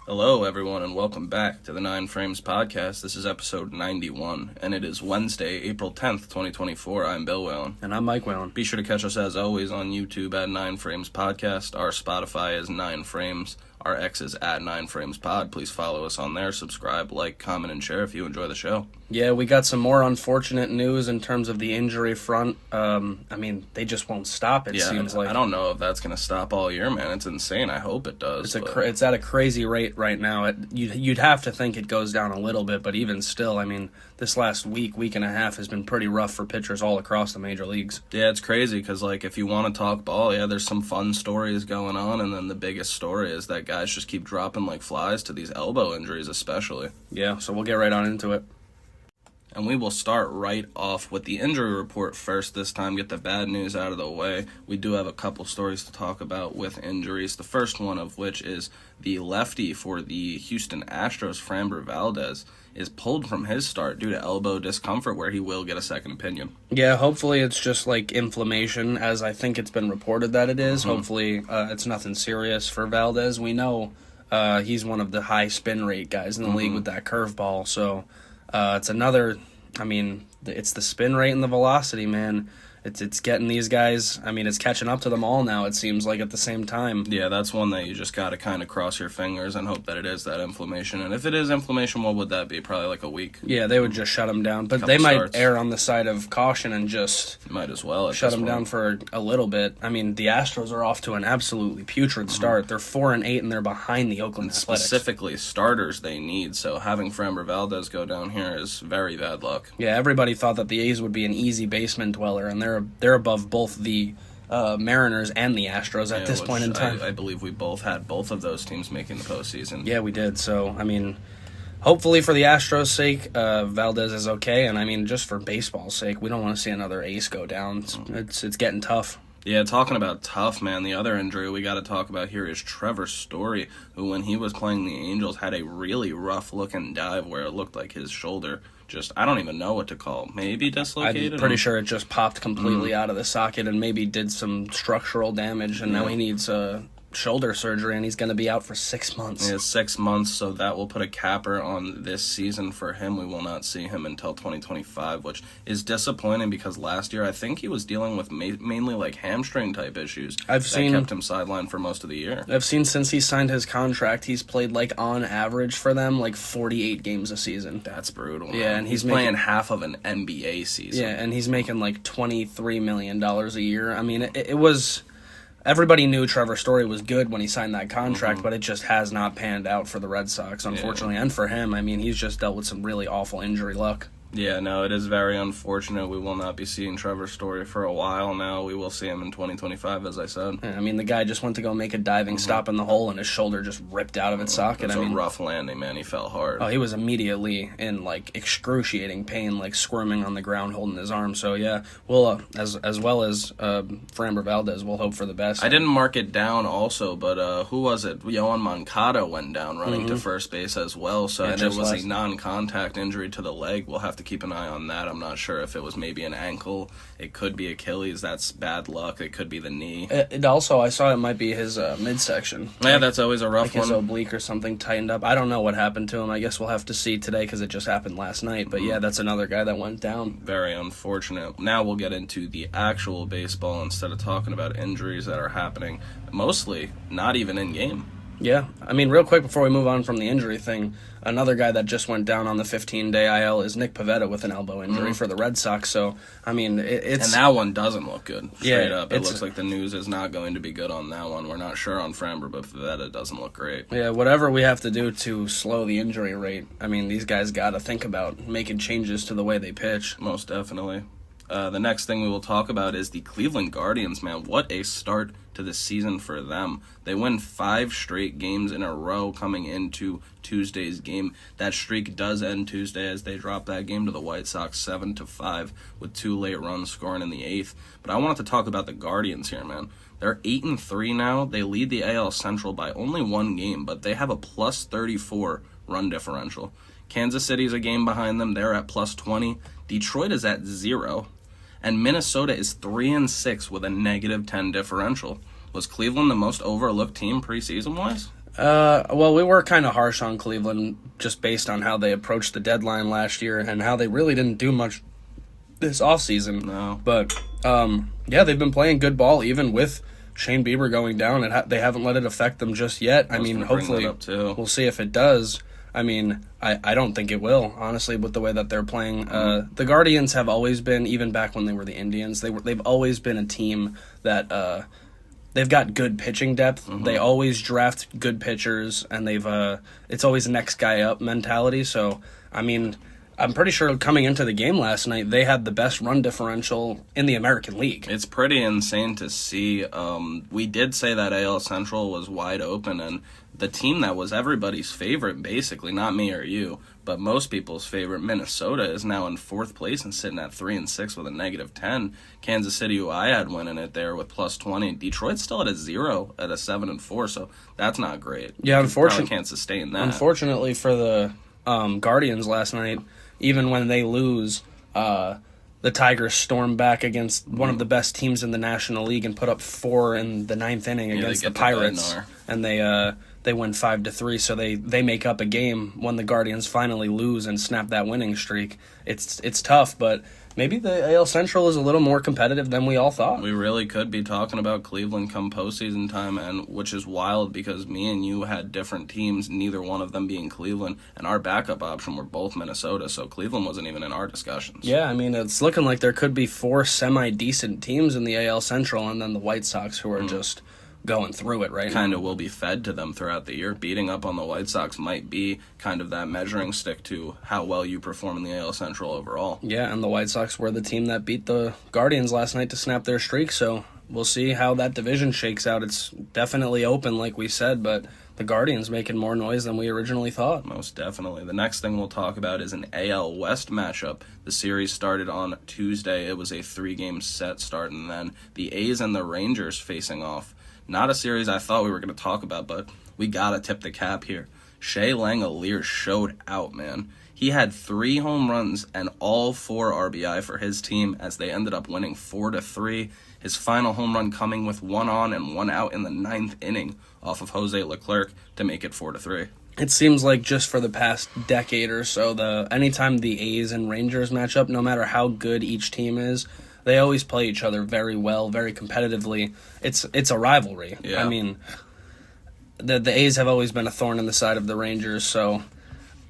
Hello, everyone, and welcome back to the 9 Frames Podcast. This is episode 91, and it is Wednesday, April 10th, 2024. I'm Bill Whalen. And I'm Mike Whalen. Be sure to catch us, as always, on YouTube at 9 Frames Podcast. Our Spotify is 9 Frames. Our X is at 9 Frames Pod. Please follow us on there, subscribe, like, comment, and share if you enjoy the show. Yeah, we got some more unfortunate news in terms of the injury front. They just won't stop, it seems like. I don't know if that's going to stop all year, man. It's insane. I hope it does. It's at a crazy rate right now. You'd have to think it goes down a little bit, but even still, this last week and a half has been pretty rough for pitchers all across the major leagues. Yeah, it's crazy because, if you want to talk ball, there's some fun stories going on, and then the biggest story is that guys just keep dropping like flies to these elbow injuries especially. Yeah, so we'll get right on into it. And we will start right off with the injury report first this time, get the bad news out of the way. We do have a couple stories to talk about with injuries, the first one of which is the lefty for the Houston Astros, Framber Valdez, is pulled from his start due to elbow discomfort, where he will get a second opinion. Yeah, hopefully it's just inflammation, as I think it's been reported that it is. Hopefully it's nothing serious for Valdez. We know he's one of the high spin rate guys in the league with that curveball, so it's another, it's the spin rate and the velocity, man. It's getting these guys, it's catching up to them all now, it seems like, at the same time. Yeah, that's one that you just got to kind of cross your fingers and hope that it is that inflammation. And if it is inflammation, what would that be? Probably like a week? Yeah, they would just shut him down. But they might err on the side of caution and just might as well shut him down for a little bit. The Astros are off to an absolutely putrid start. They're 4-8, and they're behind the Oakland Athletics. Specifically, starters they need, so having Framber Valdez go down here is very bad luck. Yeah, everybody thought that the A's would be an easy basement dweller, and they're above both the Mariners and the Astros at this point in time. I believe we both had both of those teams making the postseason. Yeah, we did. So, hopefully for the Astros' sake, Valdez is okay. And, just for baseball's sake, we don't want to see another ace go down. It's getting tough. Yeah, talking about tough, man, the other injury we got to talk about here is Trevor Story, who, when he was playing the Angels, had a really rough-looking dive where it looked like his shoulder I don't even know what to call. Maybe dislocated? I'm pretty sure it just popped completely out of the socket and maybe did some structural damage, and now he needs shoulder surgery, and he's going to be out for 6 months. Yeah, 6 months, so that will put a capper on this season for him. We will not see him until 2025, which is disappointing because last year I think he was dealing with mainly hamstring type issues. That kept him sidelined for most of the year. I've seen since he signed his contract, he's played on average for them 48 games a season. That's brutal. Yeah, man. and he's playing half of an NBA season. Yeah, and he's making $23 million a year. It was. Everybody knew Trevor Story was good when he signed that contract, but it just has not panned out for the Red Sox, unfortunately, and for him. He's just dealt with some really awful injury luck. Yeah, no, it is very unfortunate. We will not be seeing Trevor Story for a while now. We will see him in 2025, as I said. Yeah, the guy just went to go make a diving stop in the hole, and his shoulder just ripped out of its socket. It was a rough landing, man. He fell hard. Oh, he was immediately in, excruciating pain, squirming on the ground, holding his arm. So, yeah, we'll, as well as Framber Valdez, we'll hope for the best. I didn't mark it down also, but who was it? Yohan Moncada went down running to first base as well, so and it was a non-contact injury to the leg. We'll have to keep an eye on that. I'm not sure if it was maybe an ankle. It could be Achilles. That's bad luck. It could be the knee. It also, I saw it might be his midsection. Yeah, that's always a rough one. His oblique or something tightened up. I don't know what happened to him. I guess we'll have to see today because it just happened last night. But yeah, that's another guy that went down. Very unfortunate. Now we'll get into the actual baseball instead of talking about injuries that are happening. Mostly not even in game. Yeah, real quick before we move on from the injury thing, another guy that just went down on the 15-day IL is Nick Pivetta with an elbow injury for the Red Sox. So, it's... And that one doesn't look good, straight up. It looks like the news is not going to be good on that one. We're not sure on Framber, but Pivetta doesn't look great. Yeah, whatever we have to do to slow the injury rate, these guys got to think about making changes to the way they pitch. Most definitely. The next thing we will talk about is the Cleveland Guardians, man. What a start to the season for them. They win 5 straight games in a row coming into Tuesday's game. That streak does end Tuesday as they drop that game to the White Sox 7-5 with 2 late runs scoring in the 8th. But I wanted to talk about the Guardians here, man. They're 8-3 now. They lead the AL Central by only 1 game, but they have a plus 34 run differential. Kansas City's a game behind them. They're at plus 20. Detroit is at 0. And Minnesota is 3-6 with a negative 10 differential. Was Cleveland the most overlooked team preseason-wise? Well, we were kind of harsh on Cleveland just based on how they approached the deadline last year and how they really didn't do much this offseason. No. But, yeah, they've been playing good ball even with Shane Bieber going down, and they haven't let it affect them just yet. I mean, hopefully we'll see if it does. I mean, I don't think it will, honestly, with the way that they're playing. The Guardians have always been, even back when they were the Indians, they've always been a team that they've got good pitching depth. Mm-hmm. They always draft good pitchers, and it's always next guy up mentality. So, I mean, I'm pretty sure coming into the game last night, they had the best run differential in the American League. It's pretty insane to see. We did say that AL Central was wide open, and the team that was everybody's favorite, basically, not me or you, but most people's favorite, Minnesota, is now in 4th place and sitting at 3-6 with a -10. Kansas City, who I had winning it there with +20. Detroit's still at a 0 at a 7-4, so that's not great. Yeah, unfortunately, can't sustain that. Unfortunately for the Guardians last night, even when they lose, the Tigers storm back against one of the best teams in the National League and put up 4 in the 9th inning against the Pirates, and they win 5-3. So they make up a game when the Guardians finally lose and snap that winning streak. It's tough, but maybe the AL Central is a little more competitive than we all thought. We really could be talking about Cleveland come postseason time, and which is wild because me and you had different teams, neither one of them being Cleveland, and our backup option were both Minnesota, so Cleveland wasn't even in our discussions. Yeah, I mean, it's looking like there could be 4 semi-decent teams in the AL Central, and then the White Sox, who are just going through it right now. Kind of will be fed to them throughout the year. Beating up on the White Sox might be kind of that measuring stick to how well you perform in the AL Central overall. Yeah, and the White Sox were the team that beat the Guardians last night to snap their streak, so we'll see how that division shakes out. It's definitely open, like we said, but the Guardians making more noise than we originally thought. Most definitely. The next thing we'll talk about is an AL West matchup. The series started on Tuesday. It was a 3-game set start, and then the A's and the Rangers facing off. Not a series I thought we were going to talk about, but we got to tip the cap here. Shea Langoliers showed out, man. He had 3 home runs and all 4 RBI for his team as they ended up winning 4-3. His final home run coming with 1 on and 1 out in the 9th inning off of Jose Leclerc to make it 4-3. It seems like just for the past decade or so, anytime the A's and Rangers match up, no matter how good each team is, they always play each other very well, very competitively. It's a rivalry. Yeah. I mean, the A's have always been a thorn in the side of the Rangers, so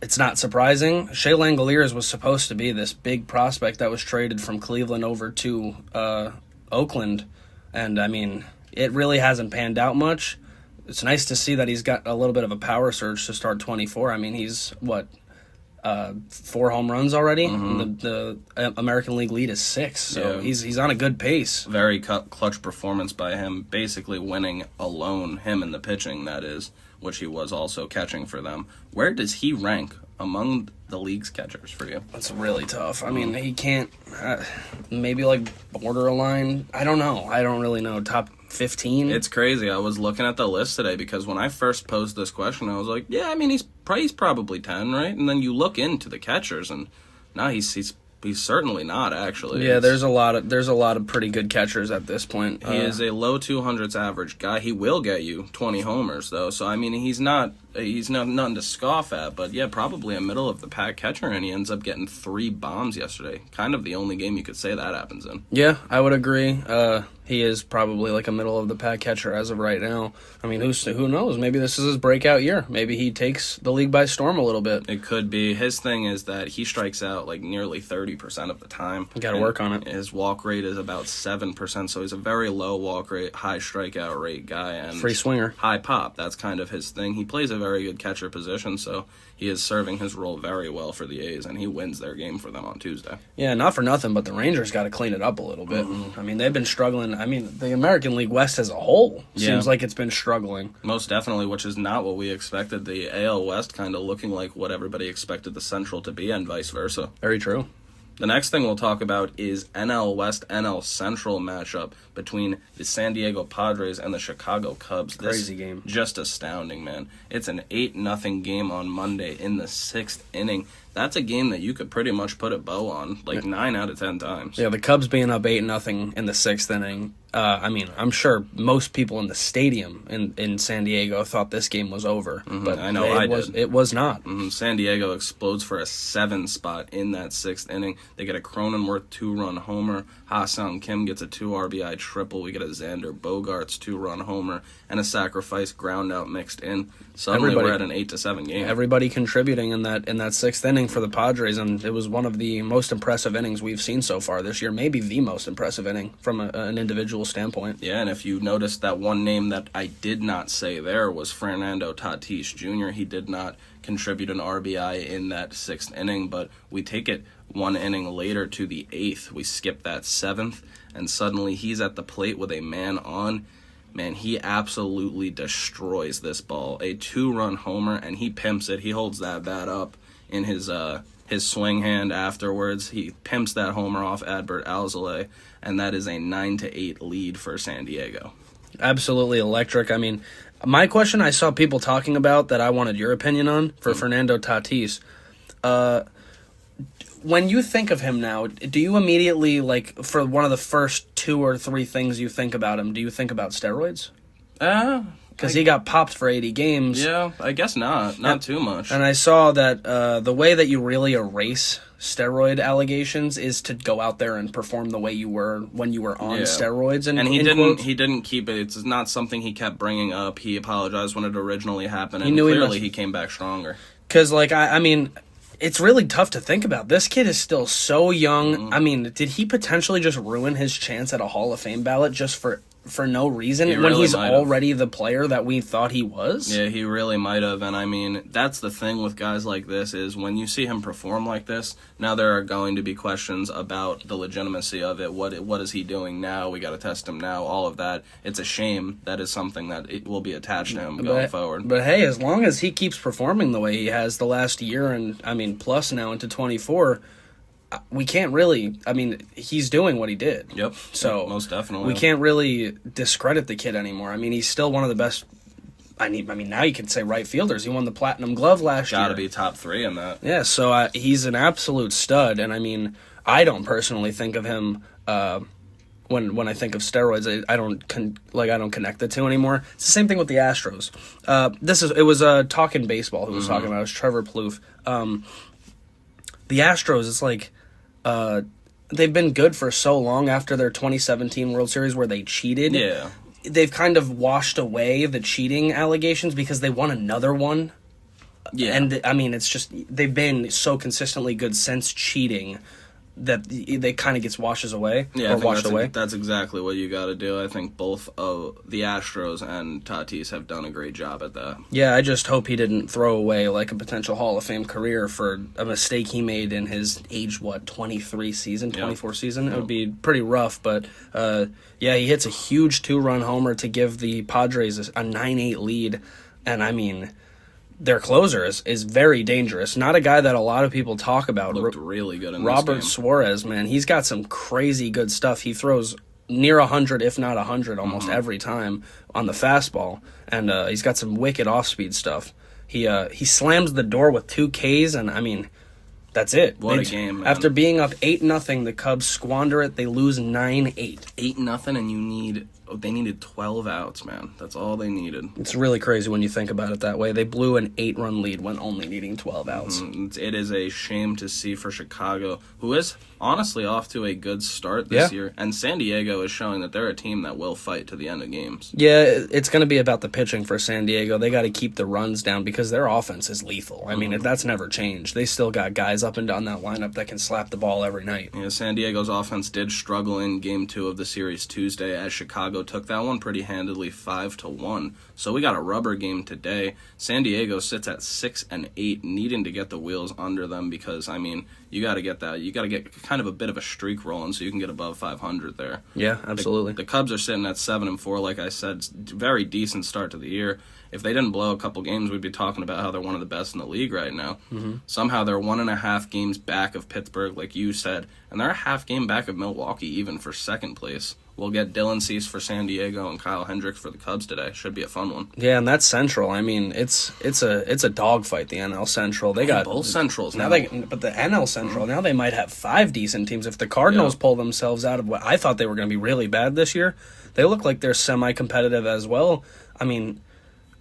it's not surprising. Shea Langoliers was supposed to be this big prospect that was traded from Cleveland over to Oakland, and I mean, it really hasn't panned out much. It's nice to see that he's got a little bit of a power surge to start 24. I mean, he's, 4 home runs already? Mm-hmm. The American League lead is 6, so yeah. he's on a good pace. Very clutch performance by him, basically winning alone, him in the pitching, that is, which he was also catching for them. Where does he rank among the league's catchers for you? That's really tough. I mean, he can't, maybe like borderline, I don't know. I don't really know. Top 15? It's crazy. I was looking at the list today because when I first posed this question, I was like, yeah, I mean, he's probably 10, right? And then you look into the catchers, and now he's certainly not, actually. Yeah, there's a lot of pretty good catchers at this point. He is a low 200s average guy. He will get you 20 homers, though. So, I mean, he's nothing to scoff at, but yeah, probably a middle of the pack catcher, and he ends up getting 3 bombs yesterday. Kind of the only game you could say that happens in. Yeah, I would agree. He is probably like a middle of the pack catcher as of right now. I mean, who knows? Maybe this is his breakout year. Maybe he takes the league by storm a little bit. It could be. His thing is that he strikes out like nearly 30% of the time. You got to work on it. His walk rate is about 7%, so he's a very low walk rate, high strikeout rate guy, and free swinger, high pop. That's kind of his thing. He plays a very good catcher position, so he is serving his role very well for the A's, and he wins their game for them on Tuesday. Yeah, not for nothing, but the Rangers got to clean it up a little bit. Mm-hmm. I mean, they've been struggling. I mean, the American League West as a whole seems like it's been struggling. Most definitely, which is not what we expected. The AL West kind of looking like what everybody expected the Central to be, and vice versa. Very true. The next thing we'll talk about is NL West, NL Central matchup between the San Diego Padres and the Chicago Cubs. Crazy game. Just astounding, man. It's an 8-0 game on Monday in the 6th inning. That's a game that you could pretty much put a bow on, like 9 out of 10 times. Yeah, the Cubs being up 8-0 in the 6th inning. I mean, I'm sure most people in the stadium in San Diego thought this game was over, but I know it was not. San Diego explodes for a 7 spot in that 6th inning. They get a Cronenworth 2-run homer. Ha-Seong Kim gets a 2 RBI triple. We get a Xander Bogaerts 2-run homer and a sacrifice ground out mixed in. Suddenly we're at an 8-7 game. Everybody contributing in that 6th inning for the Padres, and it was one of the most impressive innings we've seen so far this year. Maybe the most impressive inning from an individual standpoint. Yeah, and if you noticed, that one name that I did not say there was Fernando Tatis Jr. He did not contribute an RBI in that 6th inning, but we take it one inning later to the 8th. We skip that 7th, and suddenly he's at the plate with a man on. Man, he absolutely destroys this ball. A 2-run homer, and he pimps it. He holds that bat up in his swing hand afterwards. He pimps that homer off Adbert Alzolay, and that is a 9-8 lead for San Diego. Absolutely electric. I mean, my question I saw people talking about that I wanted your opinion on for Fernando Tatis. When you think of him now, do you immediately, like, for one of the first 2 or 3 things you think about him, do you think about steroids? Because he got popped for 80 games. Yeah, I guess not. Not too much. And I saw that the way that you really erase steroid allegations is to go out there and perform the way you were when you were on steroids. And he didn't keep it. It's not something he kept bringing up. He apologized when it originally happened, and clearly he came back stronger. Because, like, I mean, it's really tough to think about. This kid is still so young. I mean, did he potentially just ruin his chance at a Hall of Fame ballot just for no reason when he's already the player that we thought he was? Yeah, he really might have. And I mean, that's the thing with guys like this is when you see him perform like this, now there are going to be questions about the legitimacy of it. What is he doing now? We got to test him now. All of that. It's a shame. That is something that it will be attached to him going forward. But hey, as long as he keeps performing the way he has the last year and, I mean, plus now into 24, we can't really, I mean, he's doing what he did. Yep. So most definitely. We can't really discredit the kid anymore. I mean, he's still one of the best. I mean, now you can say right fielders. He won the Platinum Glove last year. Got to be top 3 in that. Yeah, so he's an absolute stud, and I mean, I don't personally think of him when I think of steroids. I don't connect the two anymore. It's the same thing with the Astros. It was Talking Baseball who was talking about it. It was Trevor Plouffe. The Astros, it's like they've been good for so long after their 2017 World Series where they cheated. Yeah. They've kind of washed away the cheating allegations because they won another one. Yeah. And, I mean, it's just they've been so consistently good since cheating that they kind of gets washes away or washed away. That's exactly what you got to do. I think both of the Astros and Tatis have done a great job at that. Yeah, I just hope he didn't throw away like a potential Hall of Fame career for a mistake he made in his age 24 season. It would be pretty rough, but yeah, he hits a huge 2-run homer to give the Padres a 9-8 lead, and I mean, their closer is very dangerous. Not a guy that a lot of people talk about. Looked really good in Robert this game. Suarez, man, he's got some crazy good stuff. He throws near 100, if not 100, almost every time on the fastball, and he's got some wicked off-speed stuff. He slams the door with 2 Ks, and I mean, that's it. What a game, man. After being up 8-0, the Cubs squander it. They lose 9-8. 8-0, and they needed 12 outs, man. That's all they needed. It's really crazy when you think about it that way. They blew an 8-run lead when only needing 12 outs. It is a shame to see for Chicago, who is honestly off to a good start this year. And San Diego is showing that they're a team that will fight to the end of games. Yeah, it's going to be about the pitching for San Diego. They got to keep the runs down because their offense is lethal. I mean, that's never changed. They still got guys up and down that lineup that can slap the ball every night. Yeah, San Diego's offense did struggle in Game 2 of the series Tuesday as Chicago took that one pretty handedly 5-1. So we got a rubber game today. San Diego sits at 6-8, needing to get the wheels under them because, I mean, you got to get that. You got to get kind of a bit of a streak rolling so you can get above 500 there. Yeah, absolutely. The Cubs are sitting at 7-4, like I said. Very decent start to the year. If they didn't blow a couple games, we'd be talking about how they're one of the best in the league right now. Somehow they're 1.5 games back of Pittsburgh, like you said, and they're a half game back of Milwaukee even for second place. We'll get Dylan Cease for San Diego and Kyle Hendricks for the Cubs today. Should be a fun one. Yeah, and that's Central. I mean, it's a dogfight. The NL Central. They got both Centrals now. now. But the NL Central now they might have 5 decent teams. If the Cardinals pull themselves out of what I thought they were going to be really bad this year, they look like they're semi-competitive as well. I mean,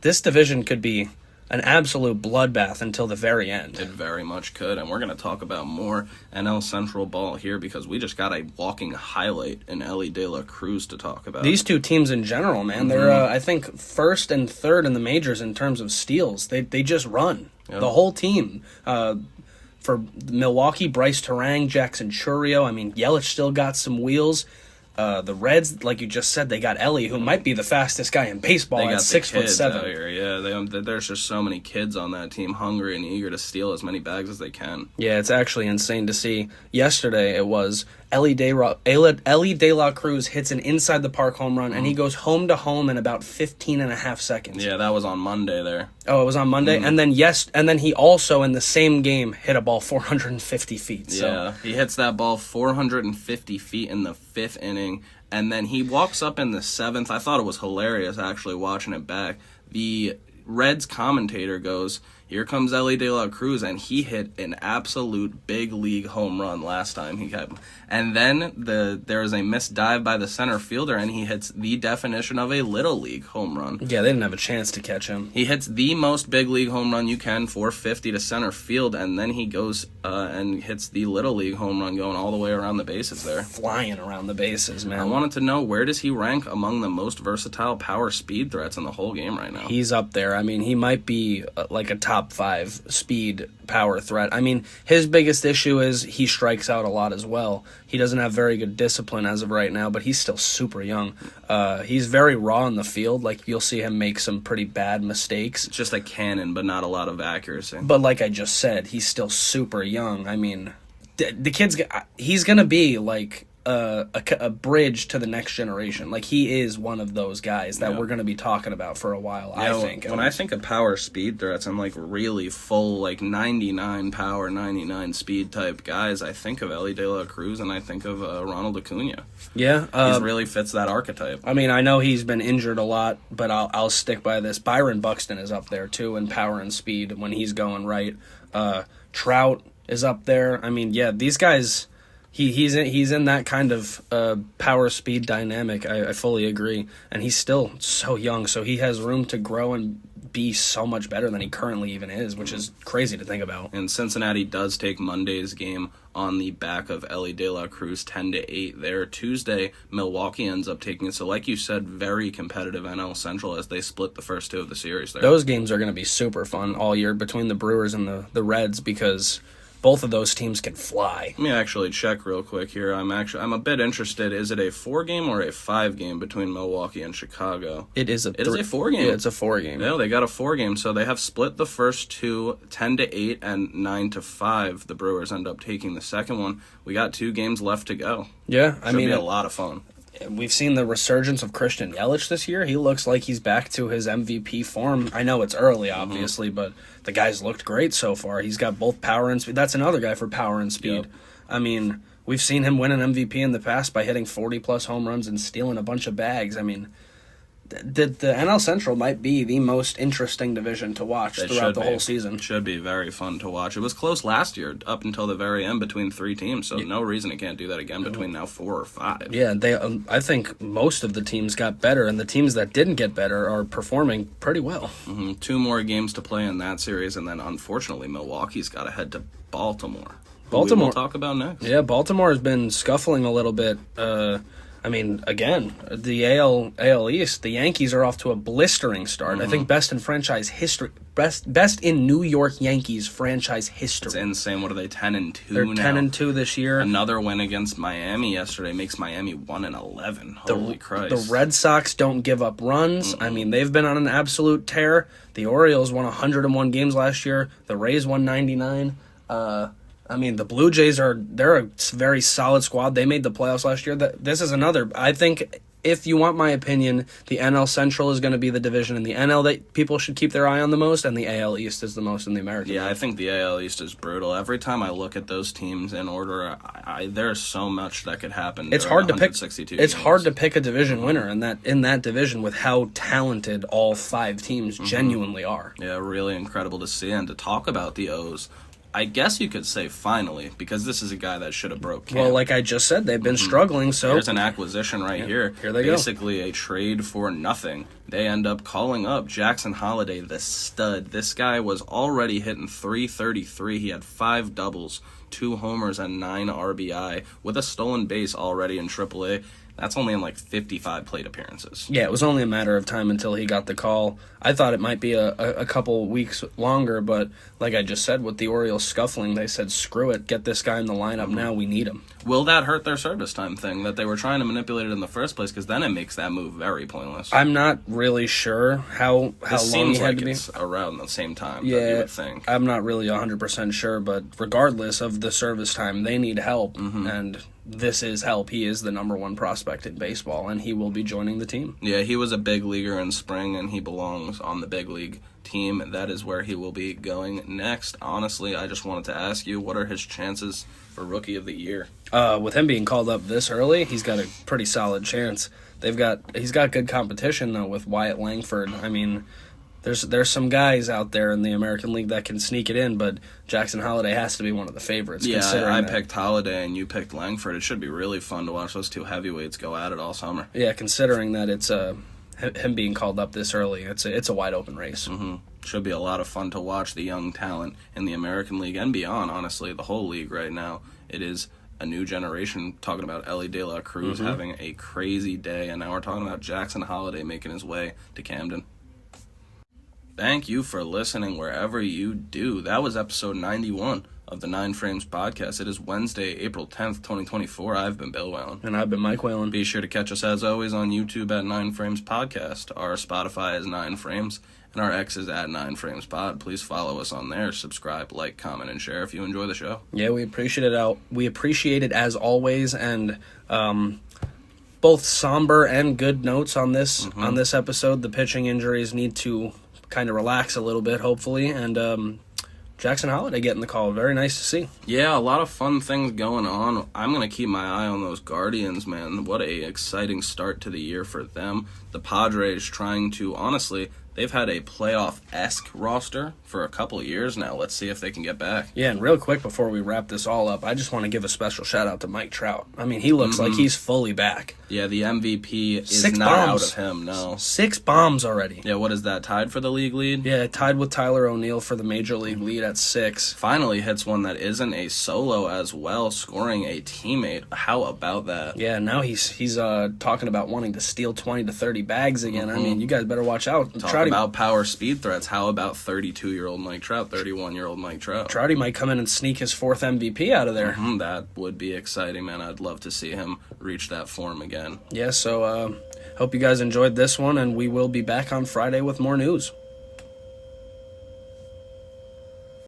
this division could be an absolute bloodbath until the very end. It very much could, and we're going to talk about more NL Central ball here because we just got a walking highlight in Ellie De La Cruz to talk about. These two teams in general, man, they're, I think, first and third in the majors in terms of steals. They just run. Yep. The whole team. For Milwaukee, Bryce Terang, Jackson Churio. I mean, Yelich still got some wheels. The Reds, like you just said, they got Ellie, who might be the fastest guy in baseball at 6'7". Yeah, there's just so many kids on that team, hungry and eager to steal as many bags as they can. Yeah, it's actually insane to see. Yesterday, it was Ellie De La Cruz hits an inside the park home run, and he goes home to home in about 15 and a half seconds. Yeah, that was on Monday there. Oh, it was on Monday, and then he also in the same game hit a ball 450 feet. So. Yeah, he hits that ball 450 feet in the 5th inning, and then he walks up in the 7th. I thought it was hilarious actually watching it back. The Reds commentator goes, "Here comes Ellie De La Cruz," and he hit an absolute big league home run last time he got. And then there is a missed dive by the center fielder, and he hits the definition of a little league home run. Yeah, they didn't have a chance to catch him. He hits the most big league home run you can, 450 to center field, and then he goes and hits the little league home run going all the way around the bases there. Flying around the bases, man. I wanted to know, where does he rank among the most versatile power speed threats in the whole game right now? He's up there. I mean, he might be like a top 5 speed power threat. I mean, his biggest issue is he strikes out a lot as well. He doesn't have very good discipline as of right now, but he's still super young. He's very raw in the field. Like, you'll see him make some pretty bad mistakes. Just a cannon, but not a lot of accuracy. But like I just said, he's still super young. I mean, the kid's he's going to be like a bridge to the next generation. Like, he is one of those guys that we're going to be talking about for a while, I think. When I think of power speed threats, I'm like really full, like 99 power, 99 speed type guys. I think of Ellie De La Cruz and I think of Ronald Acuna. Yeah. He really fits that archetype. I mean, I know he's been injured a lot, but I'll stick by this. Byron Buxton is up there, too, in power and speed when he's going right. Trout is up there. I mean, yeah, these guys... He's in that kind of power speed dynamic. I fully agree, and he's still so young, so he has room to grow and be so much better than he currently even is, which is crazy to think about. And Cincinnati does take Monday's game on the back of Ellie De La Cruz 10-8 there. Tuesday, Milwaukee ends up taking it. So like you said, very competitive NL Central as they split the first 2 of the series there. Those games are going to be super fun all year between the Brewers and the Reds because both of those teams can fly. Let me actually check real quick here. I'm a bit interested. Is it a 4-game or a 5-game between Milwaukee and Chicago? It is a 4-game. Yeah, it's a 4-game. Yeah, they got a 4-game. So they have split the first 2, 10-8 and 9-5. The Brewers end up taking the second one. We got 2 games left to go. Yeah, I mean, be a lot of fun. We've seen the resurgence of Christian Yelich this year. He looks like he's back to his MVP form. I know it's early, obviously, but the guy's looked great so far. He's got both power and speed. That's another guy for power and speed. Yep. I mean, we've seen him win an MVP in the past by hitting 40-plus home runs and stealing a bunch of bags. I mean, the NL Central might be the most interesting division to watch throughout the whole season. It should be very fun to watch. It was close last year up until the very end between 3 teams, so no reason it can't do that again between now 4 or 5. Yeah, I think most of the teams got better, and the teams that didn't get better are performing pretty well. 2 more games to play in that series, and then unfortunately Milwaukee's got to head to Baltimore. Baltimore, we'll talk about next. Yeah, Baltimore has been scuffling a little bit. I mean, again, the AL East, the Yankees are off to a blistering start. I think best in franchise history, best in New York Yankees franchise history. It's insane. What are they, 10-2 They're now? 10-2 this year. Another win against Miami yesterday makes Miami 1-11. Holy Christ. The Red Sox don't give up runs. I mean, they've been on an absolute tear. The Orioles won 101 games last year. The Rays won 99. I mean, the Blue Jays they're a very solid squad. They made the playoffs last year. This is another. I think if you want my opinion, the NL Central is going to be the division in the NL that people should keep their eye on the most, and the AL East is the most in the American League. I think the AL East is brutal. Every time I look at those teams in order, there's so much that could happen. It's hard to pick. It's hard to pick a division winner in that division with how talented all 5 teams genuinely are. Yeah, really incredible to see. And to talk about the O's, I guess you could say finally, because this is a guy that should have broke camp. Well, like I just said, they've been struggling, so... Here's an acquisition here. Here they Basically a trade for nothing. They end up calling up Jackson Holliday, the stud. This guy was already hitting .333. He had 5 doubles, 2 homers, and 9 RBI, with a stolen base already in AAA. That's only in like 55 plate appearances. Yeah, it was only a matter of time until he got the call. I thought it might be a couple weeks longer, but like I just said, with the Orioles scuffling, they said, screw it, get this guy in the lineup now, we need him. Will that hurt their service time thing, that they were trying to manipulate it in the first place? Because then it makes that move very pointless. I'm not really sure how long he had to be. It's around the same time, yeah, that you would think. I'm not really 100% sure, but regardless of the service time, they need help, and this is help. He is the number 1 prospect in baseball, and he will be joining the team. Yeah, he was a big leaguer in spring, and he belongs on the big league team. That is where he will be going next. Honestly, I just wanted to ask you, what are his chances for Rookie of the Year? With him being called up this early, he's got a pretty solid chance. He's got good competition, though, with Wyatt Langford. I mean, there's some guys out there in the American League that can sneak it in, but Jackson Holliday has to be one of the favorites. Yeah, I picked Holliday and you picked Langford. It should be really fun to watch those 2 heavyweights go at it all summer. Yeah, considering that it's him being called up this early, it's a wide open race. Should be a lot of fun to watch the young talent in the American League and beyond, honestly, the whole league right now. It is a new generation, talking about Ellie De La Cruz having a crazy day, and now we're talking about Jackson Holliday making his way to Camden. Thank you for listening wherever you do. That was episode 91 of the 9 Frames podcast. It is Wednesday, April 10th, 2024. I've been Bill Whalen. And I've been Mike Whalen. Be sure to catch us, as always, on YouTube at 9 Frames Podcast. Our Spotify is 9 Frames, and our X is at 9 Frames Pod. Please follow us on there. Subscribe, like, comment, and share if you enjoy the show. Yeah, we appreciate it. We appreciate it as always, and both somber and good notes on this episode. The pitching injuries need to kind of relax a little bit, hopefully, and Jackson Holliday getting the call. Very nice to see. Yeah, a lot of fun things going on. I'm going to keep my eye on those Guardians, man. What a exciting start to the year for them. The Padres trying to, honestly, they've had a playoff-esque roster for a couple of years now. Let's see if they can get back. Yeah, and real quick before we wrap this all up, I just want to give a special shout-out to Mike Trout. I mean, he looks like he's fully back. Yeah, the MVP is 6 not bombs. out of him, no. 6 bombs already. Yeah, what is that, tied for the league lead? Yeah, tied with Tyler O'Neill for the Major League lead at 6. Finally hits one that isn't a solo as well, scoring a teammate. How about that? Yeah, now he's talking about wanting to steal 20 to 30 bags again. I mean, you guys better watch out. Talk about power speed threats. How about 32-year-old Mike Trout, 31-year-old Mike Trout? Trouty might come in and sneak his 4th MVP out of there. That would be exciting, man. I'd love to see him reach that form again. Yeah, so hope you guys enjoyed this one, and we will be back on Friday with more news.